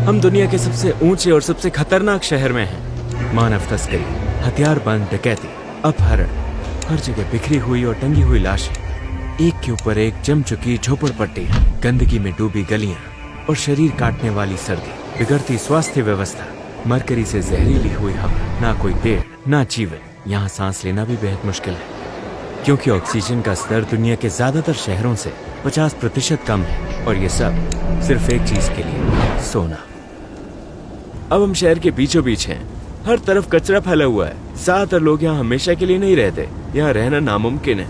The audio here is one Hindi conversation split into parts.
हम दुनिया के सबसे ऊंचे और सबसे खतरनाक शहर में हैं। मानव तस्करी, हथियारबंद डकैती, अपहरण, हर जगह बिखरी हुई और टंगी हुई लाशें, एक के ऊपर एक जम चुकी झोपड़पट्टियां, गंदगी में डूबी गलियां और शरीर काटने वाली सर्दी, बिगड़ती स्वास्थ्य व्यवस्था, मरकरी से जहरीली हुई हवा, ना कोई पेड़ ना जीवन। यहाँ सांस लेना भी बेहद मुश्किल है क्योंकि ऑक्सीजन का स्तर दुनिया के ज्यादातर शहरों से 50% कम है। और ये सब सिर्फ एक चीज के लिए, सोना। अब हम शहर के बीचों बीच हैं। हर तरफ कचरा फैला हुआ है। ज्यादातर लोग यहाँ हमेशा के लिए नहीं रहते। यहाँ रहना नामुमकिन है।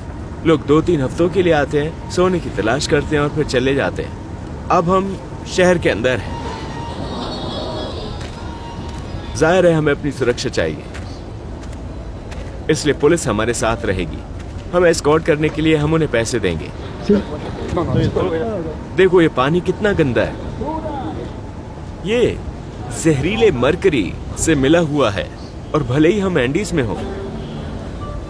लोग 2-3 हफ्तों के लिए आते हैं, सोने की तलाश करते हैं और फिर चले जाते हैं। अब हम शहर के अंदर हैं। जाहिर है हमें अपनी सुरक्षा चाहिए, इसलिए पुलिस हमारे साथ रहेगी। हम एस्कॉर्ट करने के लिए हम उन्हें पैसे देंगे। देखो ये पानी कितना गंदा है। ये जहरीले मरकरी से मिला हुआ है और भले ही हम एंडीज में हो,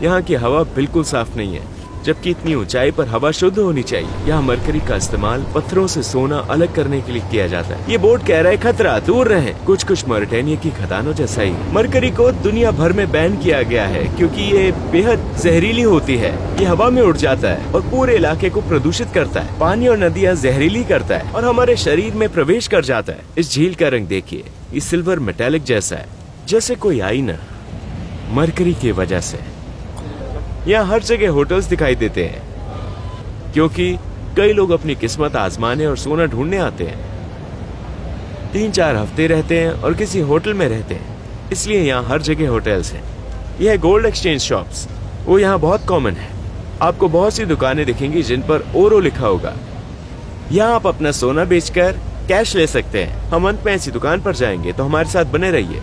यहाँ की हवा बिल्कुल साफ नहीं है, जबकि इतनी ऊंचाई पर हवा शुद्ध होनी चाहिए। यहाँ मरकरी का इस्तेमाल पत्थरों से सोना अलग करने के लिए किया जाता है। ये बोर्ड कह रहा है खतरा, दूर रहें। कुछ मॉरिटानिया की खदानों जैसा ही मरकरी को दुनिया भर में बैन किया गया है क्योंकि ये बेहद जहरीली होती है। ये हवा में उड़ जाता है और पूरे इलाके को प्रदूषित करता है। पानी और नदियाँ जहरीली करता है और हमारे शरीर में प्रवेश कर जाता है। इस झील का रंग देखिए, ये सिल्वर मेटेलिक जैसा है, जैसे कोई आईना। मरकरी की वजह से यहाँ हर जगह होटल्स दिखाई देते हैं क्योंकि कई लोग अपनी किस्मत आजमाने और सोना ढूंढने आते हैं। 3-4 हफ्ते रहते हैं और किसी होटल में रहते हैं, इसलिए यहाँ हर जगह होटल्स हैं। यह है गोल्ड एक्सचेंज शॉप्स, वो यहाँ बहुत कॉमन है। आपको बहुत सी दुकानें दिखेंगी जिन पर ओरो लिखा होगा। यहाँ आप अपना सोना बेचकर कैश ले सकते हैं। हम अंत में ऐसी दुकान पर जाएंगे, तो हमारे साथ बने रहिए।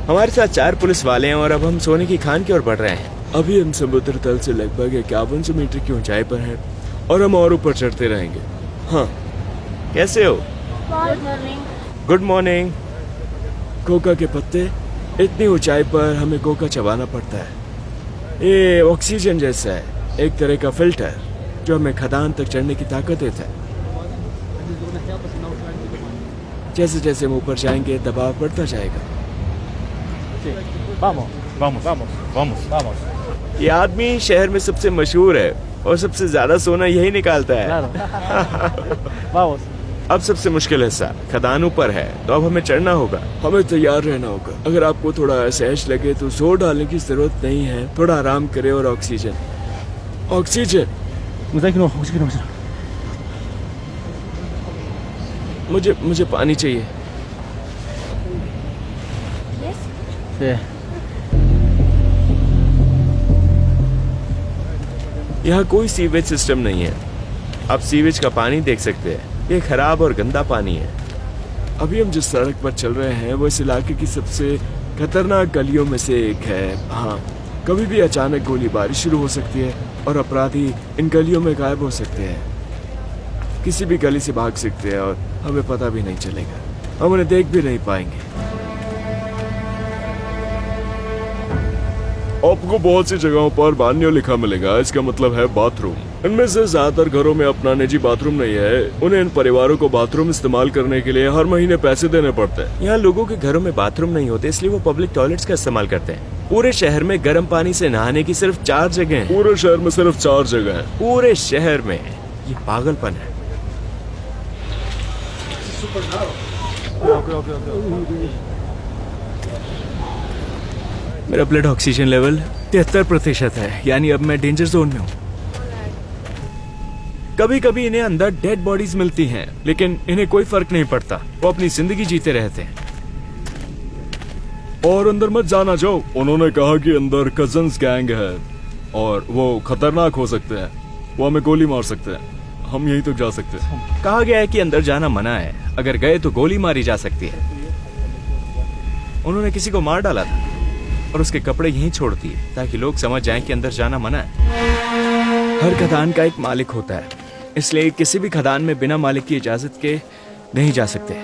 हमारे साथ 4 पुलिस वाले हैं और अब हम सोने की खान की ओर बढ़ रहे हैं। अभी हम समुद्र तल से लगभग 5100 मीटर की ऊंचाई पर हैं और हम और ऊपर चढ़ते रहेंगे। हाँ, कैसे हो? Good morning. कोका के पत्ते, इतनी ऊंचाई पर हमें कोका चबाना पड़ता है। ये ऑक्सीजन जैसा है, एक तरह का फिल्टर जो हमें खदान तक चढ़ने की ताकत देता है। जैसे जैसे हम ऊपर जाएंगे दबाव बढ़ता जाएगा। ये आदमी शहर में सबसे मशहूर है और सबसे ज्यादा सोना यही निकालता है। अब सबसे मुश्किल हिस्सा खदानों पर है, तो अब हमें चढ़ना होगा। हमें तैयार रहना होगा। अगर आपको थोड़ा असहज लगे तो जोर डालने की जरूरत नहीं है। थोड़ा आराम करे और ऑक्सीजन मुझे पानी चाहिए। यहाँ कोई सीवेज सिस्टम नहीं है। आप सीवेज का पानी देख सकते हैं। ये खराब और गंदा पानी है। अभी हम जिस सड़क पर चल रहे हैं वो इस इलाके की सबसे खतरनाक गलियों में से एक है। हाँ, कभी भी अचानक गोलीबारी शुरू हो सकती है और अपराधी इन गलियों में गायब हो सकते हैं। किसी भी गली से भाग सकते हैं और हमें पता भी नहीं चलेगा। हम उन्हें देख भी नहीं पाएंगे। आपको बहुत सी जगहों पर बान्यो लिखा मिलेगा। इसका मतलब है बाथरूम। इनमें से ज्यादातर घरों में अपना निजी बाथरूम नहीं है। उन्हें इन परिवारों को बाथरूम इस्तेमाल करने के लिए हर महीने पैसे देने पड़ते हैं। यहाँ लोगों के घरों में बाथरूम नहीं होते, इसलिए वो पब्लिक टॉयलेट्स का इस्तेमाल करते हैं। पूरे शहर में गर्म पानी से नहाने की सिर्फ 4 जगह हैं। पूरे शहर में सिर्फ 4 जगह हैं। पूरे शहर में। ये पागलपन है। मेरा ब्लड ऑक्सीजन लेवल 73% है, यानी अब मैं डेंजर जोन में हूँ। कभी कभी इन्हें अंदर डेड बॉडीज मिलती हैं, लेकिन इन्हें कोई फर्क नहीं पड़ता। वो अपनी जिंदगी जीते रहते हैं। और अंदर मत जाना जाओ। उन्होंने कहा कि अंदर कजन्स गैंग है और वो खतरनाक हो सकते हैं। वो हमें गोली मार सकते हैं। हम यहीं तक जा सकते हैं। कहा गया है कि अंदर जाना मना है। अगर गए तो गोली मारी जा सकती है। उन्होंने किसी को मार डाला था और उसके कपड़े यहीं छोड़ दिए ताकि लोग समझ जाएं कि अंदर जाना मना है। हर खदान का एक मालिक होता है, इसलिए किसी भी खदान में बिना मालिक की इजाजत के नहीं जा सकते,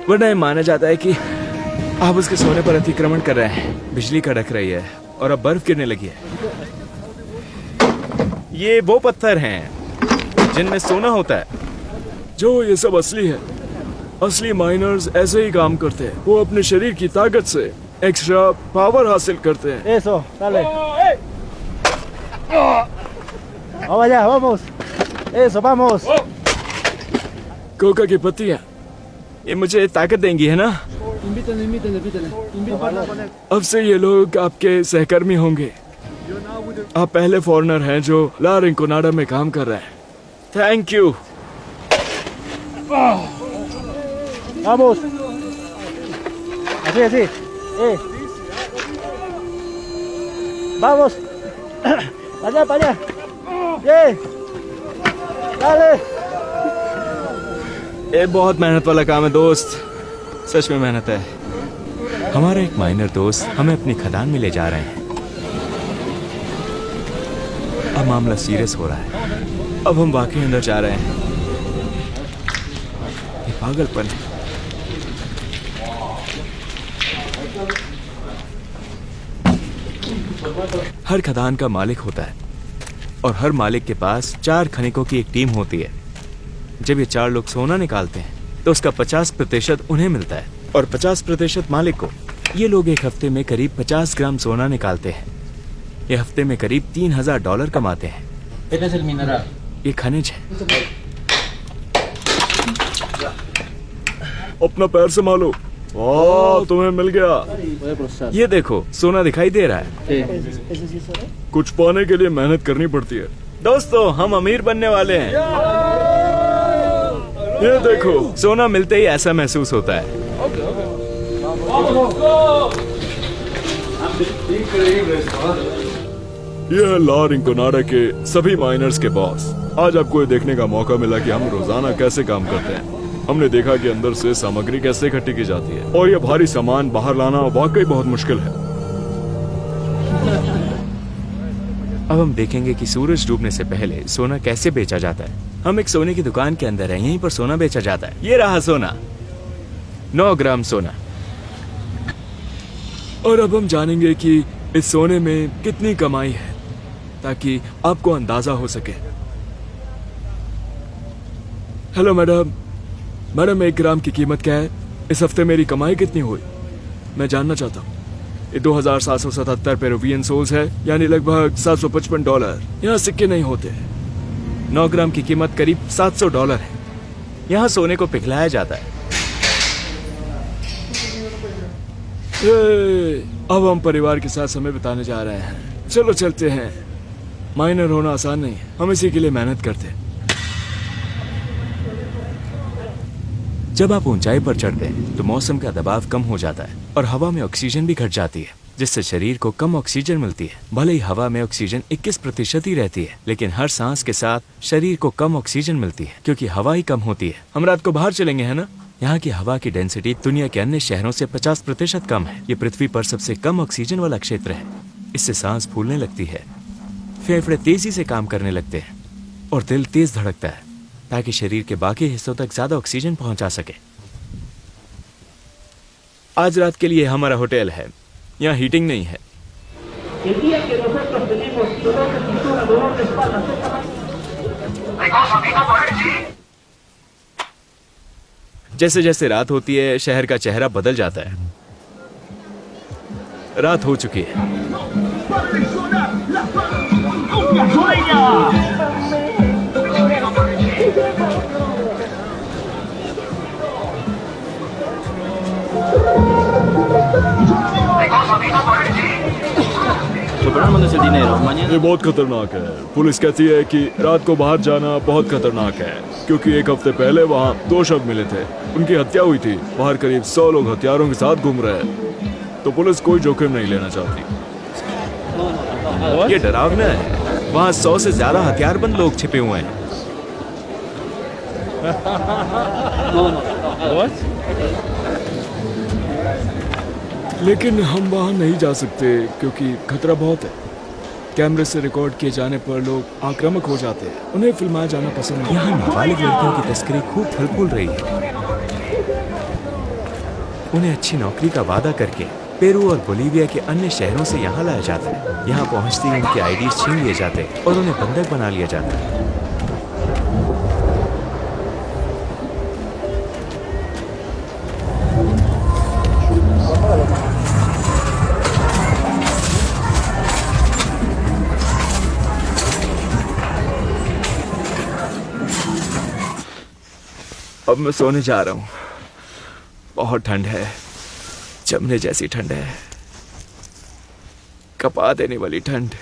वरना यह माना जाता है कि आप उसके सोने पर अतिक्रमण कर रहे हैं। बिजली कड़क रही है और अब बर्फ गिरने लगी है। ये वो पत्थर हैं जिनमें सोना होता है। जो ये सब असली है। असली माइनर्स ऐसे ही काम करते हैं। वो अपने शरीर की ताकत से एक्स्ट्रा पावर हासिल करते हैं। Eso, dale. Vamos allá, vamos. Eso, vamos. Coca की पत्तियां ये मुझे ताकत देंगी, है ना? अब से ये लोग आपके सहकर्मी होंगे। आप पहले फॉरेनर हैं जो ला रिंकोनाडा में काम कर रहे हैं। Thank you. Vamos. Así, así. Vamos. Para allá. Dale. ये बहुत मेहनत वाला काम है दोस्त, सच में मेहनत है। हमारा एक माइनर दोस्त हमें अपनी खदान में ले जा रहे हैं। अब मामला सीरियस हो रहा है। अब हम वाकई अंदर जा रहे हैं। ये पागलपन है। हर खदान का मालिक होता है और हर मालिक के पास 4 खनिकों की एक टीम होती है। जब ये 4 लोग सोना निकालते हैं तो उसका 50% उन्हें मिलता है और 50% मालिक को। ये लोग एक हफ्ते में करीब 50 ग्राम सोना निकालते हैं। ये हफ्ते में करीब $3000 कमाते हैं। Este es el mineral. ये खनिज है। अपना पैर संभालो। वाह, तुम्हें मिल गया। Puede procesar. ये देखो, सोना दिखाई दे रहा है। Sí. कुछ पाने के लिए मेहनत करनी पड़ती है। दोस्तों, हम अमीर बनने वाले हैं। ये देखो, सोना मिलते ही ऐसा महसूस होता है। ये है ला रिंकोनाडा के सभी माइनर्स के बॉस। आज आपको ये देखने का मौका मिला कि हम रोजाना कैसे काम करते हैं। हमने देखा कि अंदर से सामग्री कैसे इकट्ठी की जाती है और ये भारी सामान बाहर लाना वाकई बहुत मुश्किल है। अब हम देखेंगे कि सूरज डूबने से पहले सोना कैसे बेचा जाता है। हम एक सोने की दुकान के अंदर हैं, यहीं पर सोना बेचा जाता है। ये रहा सोना, 9 ग्राम सोना। और अब हम जानेंगे कि इस सोने में कितनी कमाई है, ताकि आपको अंदाजा हो सके। Hello madam. मैडम, 1 ग्राम की कीमत क्या है? इस हफ्ते मेरी कमाई कितनी हुई, मैं जानना चाहता हूँ। ये 2777 पेरुवियन सोल्स है, यानी लगभग $755। यहाँ सिक्के नहीं होते। 9 ग्राम की कीमत करीब $700 है। यहाँ सोने को पिघलाया जाता है। अब हम परिवार के साथ समय बिताने जा रहे हैं। चलो चलते हैं। माइनर होना आसान नहीं है, हम इसी के लिए मेहनत करते हैं। जब आप ऊंचाई पर चढ़ते हैं तो मौसम का दबाव कम हो जाता है और हवा में ऑक्सीजन भी घट जाती है, जिससे शरीर को कम ऑक्सीजन मिलती है। भले ही हवा में ऑक्सीजन 21% ही रहती है, लेकिन हर सांस के साथ शरीर को कम ऑक्सीजन मिलती है, क्योंकि हवा ही कम होती है। हम रात को बाहर चलेंगे, है ना? यहाँ की हवा की डेंसिटी दुनिया के अन्य शहरों से 50% कम है। ये पृथ्वी पर सबसे कम ऑक्सीजन वाला क्षेत्र है। इससे सांस फूलने लगती है, फेफड़े तेजी से काम करने लगते हैं और दिल तेज धड़कता है, ताकि शरीर के बाकी हिस्सों तक ज्यादा ऑक्सीजन पहुंचा सके। आज रात के लिए हमारा होटल है। यहाँ हीटिंग नहीं है। जैसे जैसे रात होती है, शहर का चेहरा बदल जाता है। रात हो चुकी है। ये बहुत खतरनाक है। पुलिस कहती है कि रात को बाहर जाना बहुत खतरनाक है, क्योंकि 1 हफ्ते पहले वहाँ 2 शव मिले थे। उनकी हत्या हुई थी। बाहर करीब 100 लोग हथियारों के साथ घूम रहे हैं, तो पुलिस कोई जोखिम नहीं लेना चाहती। ये डरावना है। वहाँ 100 से ज्यादा हथियारबंद लोग छिपे हुए हैं। लेकिन हम वहाँ नहीं जा सकते क्योंकि खतरा बहुत है। कैमरे से रिकॉर्ड किए जाने पर लोग आक्रामक हो जाते हैं। उन्हें फिल्माया जाना पसंद नहीं। यहाँ नाबालिग लड़कियों की तस्करी खूब फल फूल रही है। उन्हें अच्छी नौकरी का वादा करके पेरू और बोलीविया के अन्य शहरों से यहाँ लाया जाता है। यहाँ पहुँचते ही उनके आईडी छीन लिए जाते हैं और उन्हें बंधक बना लिया जाता है। अब मैं सोने जा रहा हूँ। बहुत ठंड है, जमने जैसी ठंड है, कपा देने वाली ठंड।